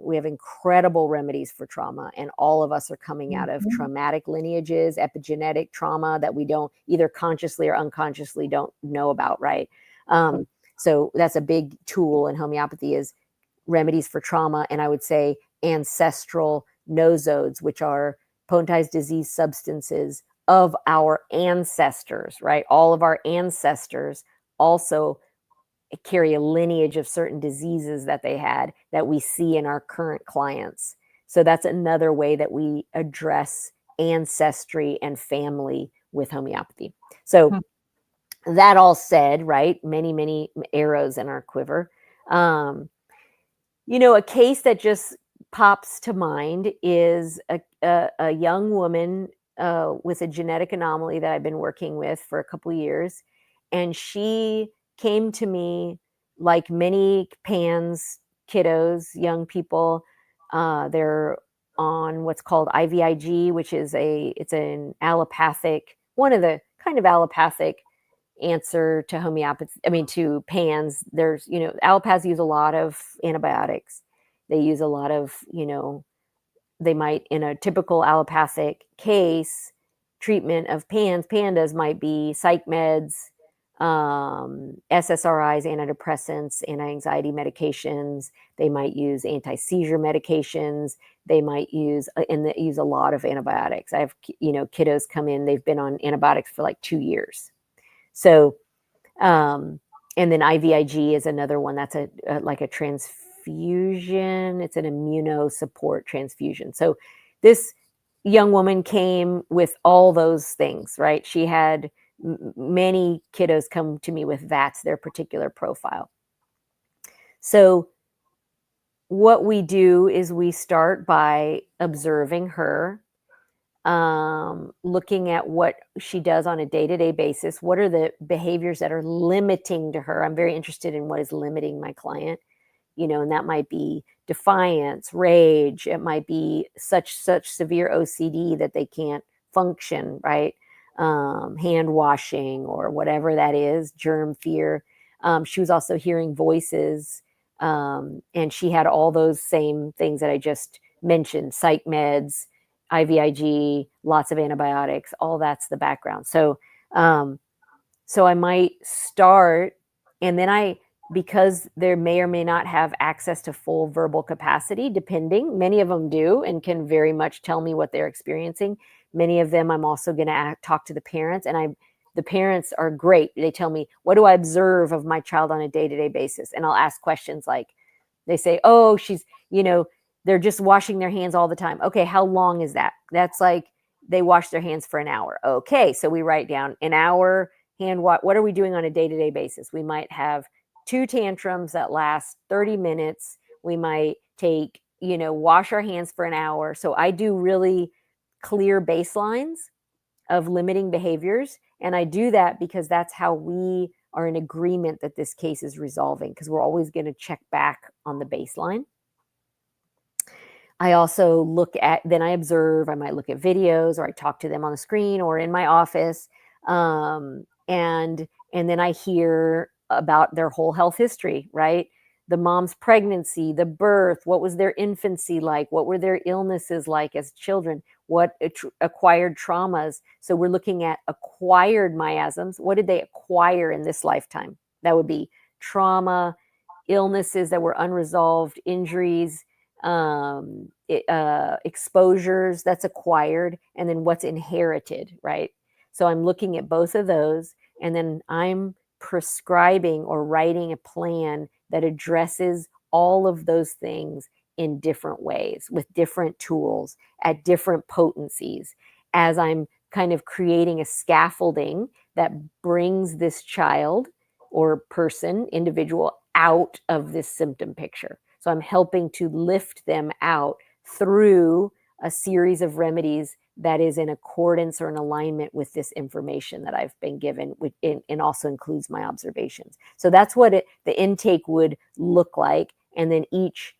We have incredible remedies for trauma, and all of us are coming out of traumatic lineages, epigenetic trauma that we don't either consciously or unconsciously don't know about, right? So that's a big tool in homeopathy, is remedies for trauma. And I would say ancestral nosodes, which are potentized disease substances of our ancestors, right? All of our ancestors also carry a lineage of certain diseases that they had that we see in our current clients. So that's another way that we address ancestry and family with homeopathy. So that all said, right, many arrows in our quiver. A case that just pops to mind is a young woman with a genetic anomaly that I've been working with for a couple of years. And she came to me like many PANDAS kiddos, young people. They're on what's called IVIG, which is it's an allopathic, one of the kind of allopathic answer to homeopathy, to PANDAS. There's, allopaths use a lot of antibiotics. They use a lot of, they might, in a typical allopathic case, treatment of PANDAS might be psych meds, SSRIs, antidepressants, anti-anxiety medications. They might use anti-seizure medications. They might use, and they use a lot of antibiotics. I have, kiddos come in, they've been on antibiotics for like 2 years. So, and then IVIG is another one that's like a transfusion. It's an immunosupport transfusion. So this young woman came with all those things, right? She had many kiddos come to me with that's their particular profile. So what we do is we start by observing her, looking at what she does on a day-to-day basis. What are the behaviors that are limiting to her? I'm very interested in what is limiting my client, and that might be defiance, rage. It might be such severe OCD that they can't function, right? Hand washing or whatever that is, germ fear. She was also hearing voices, and she had all those same things that I just mentioned, psych meds, IVIG, lots of antibiotics, all that's the background. So, so I might start, and then because they may or may not have access to full verbal capacity, depending, many of them do and can very much tell me what they're experiencing. Many of them, I'm also going to talk to the parents, and the parents are great. They tell me, what do I observe of my child on a day-to-day basis? And I'll ask questions like, they say, oh, she's, they're just washing their hands all the time. Okay, how long is that? That's like, they wash their hands for an hour. Okay, so we write down an hour hand wash. What are we doing on a day-to-day basis? We might have 2 tantrums that last 30 minutes. We might take, wash our hands for an hour. So I do really clear baselines of limiting behaviors. And I do that because that's how we are in agreement that this case is resolving, because we're always going to check back on the baseline. I also then I observe, I might look at videos, or I talk to them on the screen or in my office. And then I hear about their whole health history, right? the mom's pregnancy, the birth, what was their infancy like, what were their illnesses like as children, what acquired traumas. So we're looking at acquired miasms. What did they acquire in this lifetime? That would be trauma, illnesses that were unresolved, injuries, exposures, that's acquired, and then what's inherited, right? So I'm looking at both of those, and then I'm prescribing or writing a plan that addresses all of those things in different ways with different tools at different potencies, as I'm kind of creating a scaffolding that brings this child or person, individual, out of this symptom picture. So I'm helping to lift them out through a series of remedies that is in accordance or in alignment with this information that I've been given, and also includes my observations. So that's what the intake would look like. And then each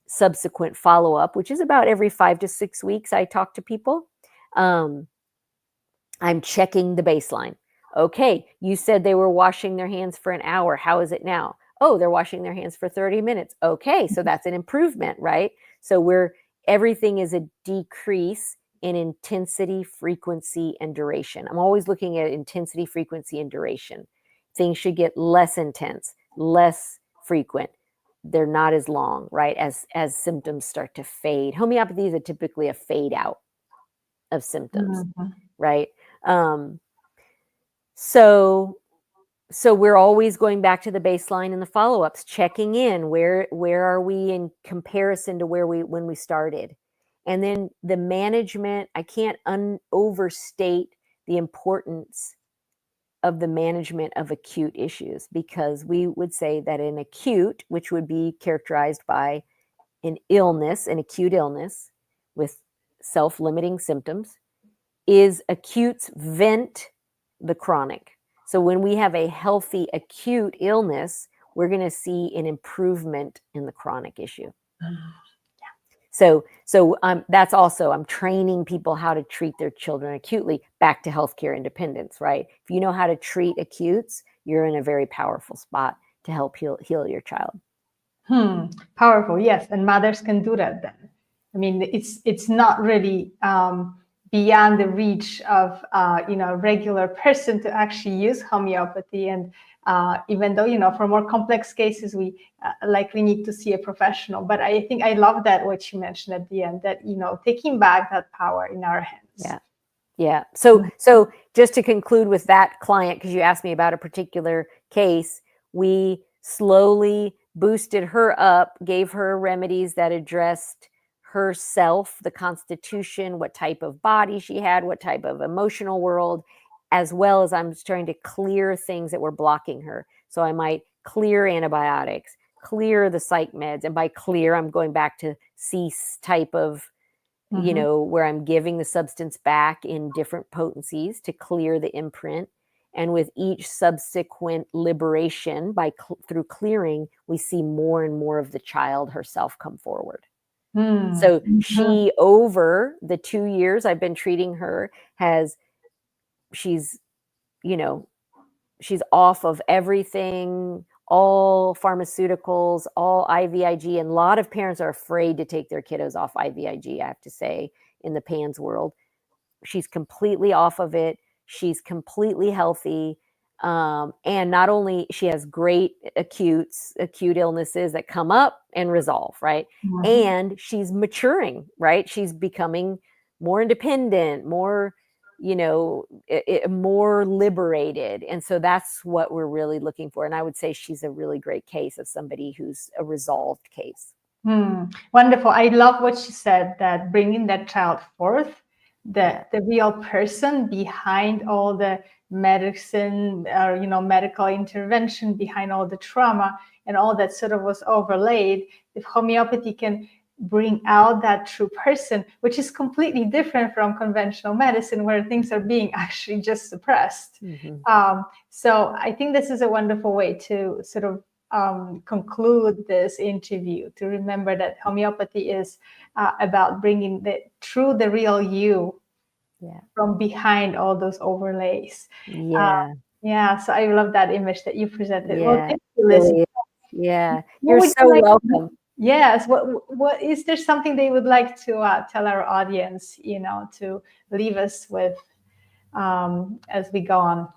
subsequent follow-up, which is about every 5 to 6 weeks, I talk to people. I'm checking the baseline. Okay, you said they were washing their hands for an hour. How is it now? Oh, they're washing their hands for 30 minutes. Okay, so that's an improvement, right? So everything is a decrease in intensity, frequency, and duration. I'm always looking at intensity, frequency, and duration. Things should get less intense, less frequent. They're not as long, right? As symptoms start to fade. Homeopathy is typically a fade out of symptoms, right? So we're always going back to the baseline and the follow-ups, checking in. Where are we in comparison to when we started? And then the management, I can't overstate the importance of the management of acute issues, because we would say that an acute, which would be characterized by an illness, an acute illness with self-limiting symptoms, is acutes vent the chronic. So when we have a healthy acute illness, we're going to see an improvement in the chronic issue. So that's also, I'm training people how to treat their children acutely, back to healthcare independence, right? If you know how to treat acutes, you're in a very powerful spot to help heal your child. Powerful, yes. And mothers can do that then. I mean, it's not really beyond the reach of a regular person to actually use homeopathy. And even though, for more complex cases, we likely need to see a professional. But I think I love that what you mentioned at the end, that, taking back that power in our hands. Yeah. So just to conclude with that client, because you asked me about a particular case, we slowly boosted her up, gave her remedies that addressed herself, the constitution, what type of body she had, what type of emotional world, as well as I'm trying to clear things that were blocking her. So I might clear antibiotics, clear the psych meds. And by clear, I'm going back to cease type of, where I'm giving the substance back in different potencies to clear the imprint. And with each subsequent liberation through clearing, we see more and more of the child herself come forward. So she, over the 2 years I've been treating her, she's off of everything, all pharmaceuticals, all IVIG. And a lot of parents are afraid to take their kiddos off IVIG, I have to say, in the PANDAS world. She's completely off of it. She's completely healthy. And not only she has great acute illnesses that come up and resolve, right? And she's maturing, right? She's becoming more independent, more, more liberated. And so that's what we're really looking for. And I would say she's a really great case of somebody who's a resolved case. Wonderful. I love what she said, that bringing that child forth, the real person behind all the medicine or medical intervention, behind all the trauma and all that sort of was overlaid. If homeopathy can bring out that true person, which is completely different from conventional medicine, where things are being actually just suppressed. So I think this is a wonderful way to sort of conclude this interview, to remember that homeopathy is about bringing the real you from behind all those overlays. So I love that image that you presented. Well, thank you, Lizzie. Yeah. What You're would so you like? welcome. Yes. What is there something they would like to tell our audience? To leave us with as we go on.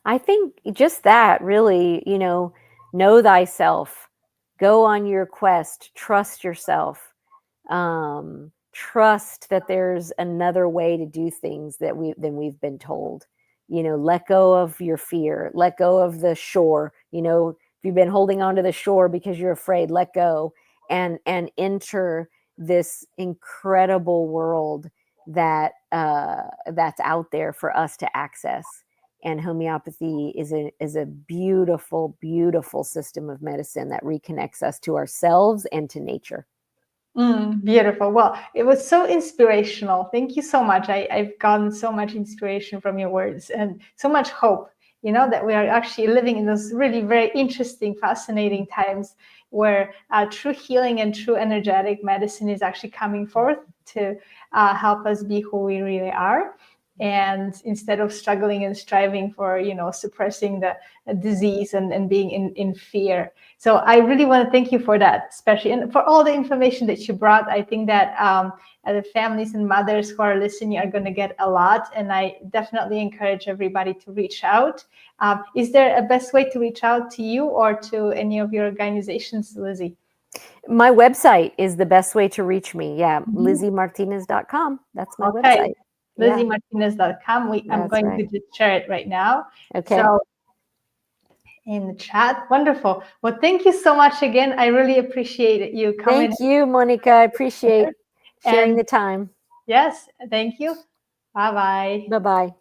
I think just that really, know thyself, go on your quest, trust yourself, trust that there's another way to do things than we've been told. Let go of your fear, let go of the shore. If you've been holding on to the shore because you're afraid, let go and enter this incredible world that's out there for us to access. And homeopathy is a beautiful, beautiful system of medicine that reconnects us to ourselves and to nature. Beautiful. Well, it was so inspirational. Thank you so much. I've gotten so much inspiration from your words and so much hope, that we are actually living in those really very interesting, fascinating times where true healing and true energetic medicine is actually coming forth to help us be who we really are. And instead of struggling and striving for, suppressing the disease and being in fear. So I really want to thank you for that, especially, and for all the information that you brought. I think that the families and mothers who are listening are going to get a lot. And I definitely encourage everybody to reach out. Is there a best way to reach out to you or to any of your organizations, Lizzie? My website is the best way to reach me. Yeah, LizzieMartinez.com. That's my website. LizzieMartinez.com. I'm going to just share it right now. Okay. So in the chat. Wonderful. Well, thank you so much again. I really appreciate you coming. Thank you, Monica. I appreciate sharing the time. Yes, thank you. Bye-bye. Bye-bye.